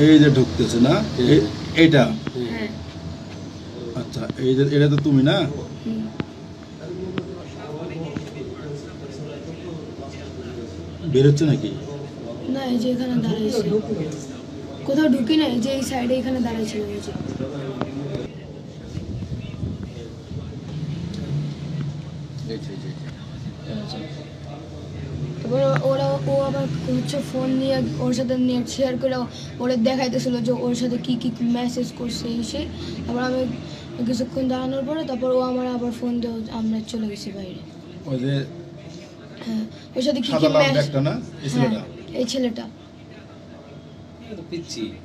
এই যে ঢুকতেছে না এইটা হ্যাঁ। আচ্ছা এই যে এটা তো তুমি না হুম। বেরোচ্ছে নাকি না এই যে এখানে দাঁড়াইছে, কোথাও ঢুকি নাই, যে এই সাইডে এখানে দাঁড়াইছিল এই যে। এই যে। তারপর ও আবার হচ্ছে ফোন নিয়ে ওর সাথে নেট শেয়ার করে ওরে দেখাইতেছিল যে ওর সাথে কি কি মেসেজ করছে এসে। তারপর আমি কিছুক্ষণ দাঁড়ানোর পরে তারপর ও আমার আবার ফোন দিয়ে আমরা চলে গেছি বাইরে। ওই যে হ্যাঁ, ওর সাথে কি কি সাদা লাল মেসেজ, ব্যাগটা না এই ছেলেটা এই ছেলেটা।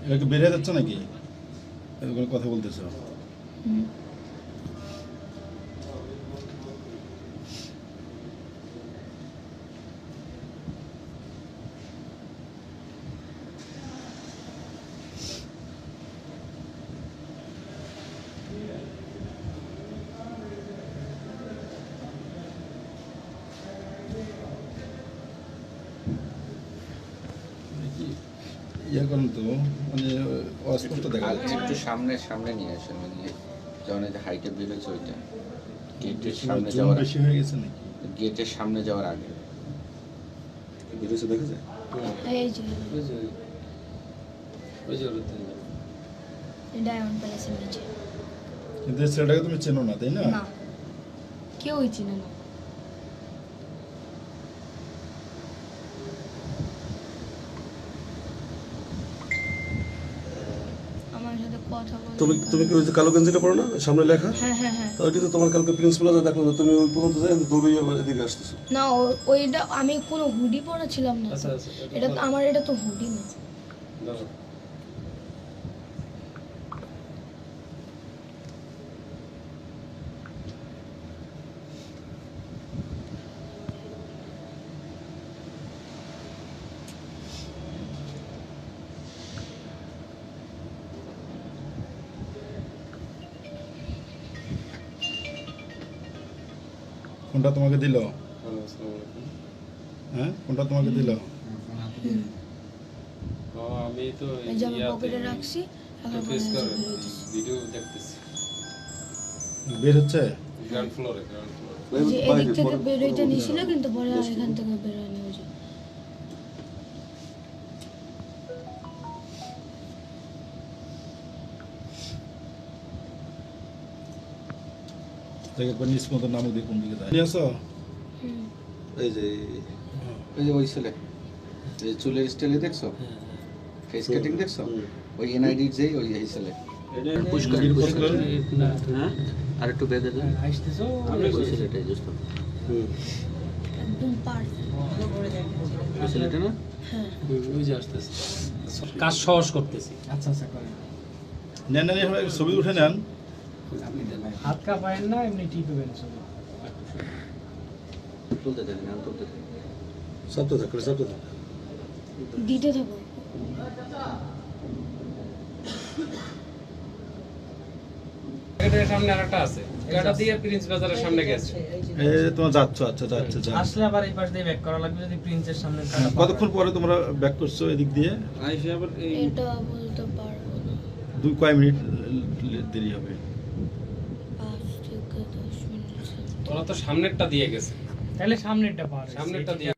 এটা কি বেরিয়ে যাচ্ছে নাকি এরকম কথা বলতেছো হুম। ইয়ে করেন তো মানে অস্পষ্ট দেখা আর যাচ্ছে একটু সামনে নিয়ে আসেন মানে যখন এই যে হাইটে বেরোচ্ছে ওইটা গেটের সামনে সামনে যাওয়ার বেশি হয়ে গেছে নাকি গেটের সামনে যাওয়ার আগে বেরোচ্ছে দেখা যায় এই যে ডায়মন্ড প্যালেসের নিচে। কিন্তু এই ছেলেটাকে তুমি চেনো না তাই না না, কেউই চিনে না। আমার সাথে কথা বলে। তুমি তুমি কি ওই যে কালো গেঞ্জিটা পরো না সামনে লেখা? হ্যাঁ হ্যাঁ হ্যাঁ। তো ওইটা তো তোমার কালকে প্রিন্সিপাল দেখলো যে তুমি ওই পর্যন্ত যাই দৌড়িয়ে আমার এদিকে আসতেছো। না ওইটা আমি কোনো হুডি পরা ছিলাম না। এটা আমার এটা তো হুডি না। কোনটা তোমাকে দিল হ্যাঁ কোনটা তোমাকে দিল আমি তো এই যে আমি পকেটে রাখছি, এখন ফেস মনে করে হচ্ছে বের হইতেছে। ভিডিও দেখতেছি বের হচ্ছে গ্রাউন্ড ফ্লোরে এই যে এদিক থেকে বের হইতে নিছিল কিন্তু পরে আর এখান থেকে বের হয়নি। ওই যে দেখে একবার নিজ মতো নামক দিয়ে কোন দিকে দাঁড়িয়ে আছো হুম। এই যে ওই ছেলে এই চুলের স্টাইলে দেখছো ফেস কাটিং দেখছো ওই এনআইডি যেই ওই এই ছেলে আর একটু বেঁধে দেন ওই ছেলেটাই দোস্ত একদম পারফেক্ট ওই ছেলেটা না হ্যাঁ। ওই যে আসতেছে কাজ সহজ করতেছি নেন নেন এভাবে ছবি উঠে নেন হাত কাঁপায়েন না, এমনি টিপবেন ছবি। তুলতে দেন না তুলতে দেন চাপতে থাক চাপতে থাক। দিতে থাকো। এটার সামনে আরেকটা আছে এটা দিয়ে প্রিন্স বাজারের সামনে গেছে এই যে তোমরা যাচ্ছ আচ্ছা যাচ্ছে যা আসলে আবার এই পাশ দিয়ে ব্যাক করা লাগবে যদি প্রিন্সের সামনে থাকে। কতক্ষণ পরে তোমরা ব্যাক করছো এদিক দিয়ে আইসে আবার এই এটা বলতে পারবো না, কয় মিনিট দেরি হবে 5 থেকে 10 মিনিট। ওরা তো সামনেরটা দিয়ে গেছে তাহলে সামনেরটা পার সামনেরটা দিয়ে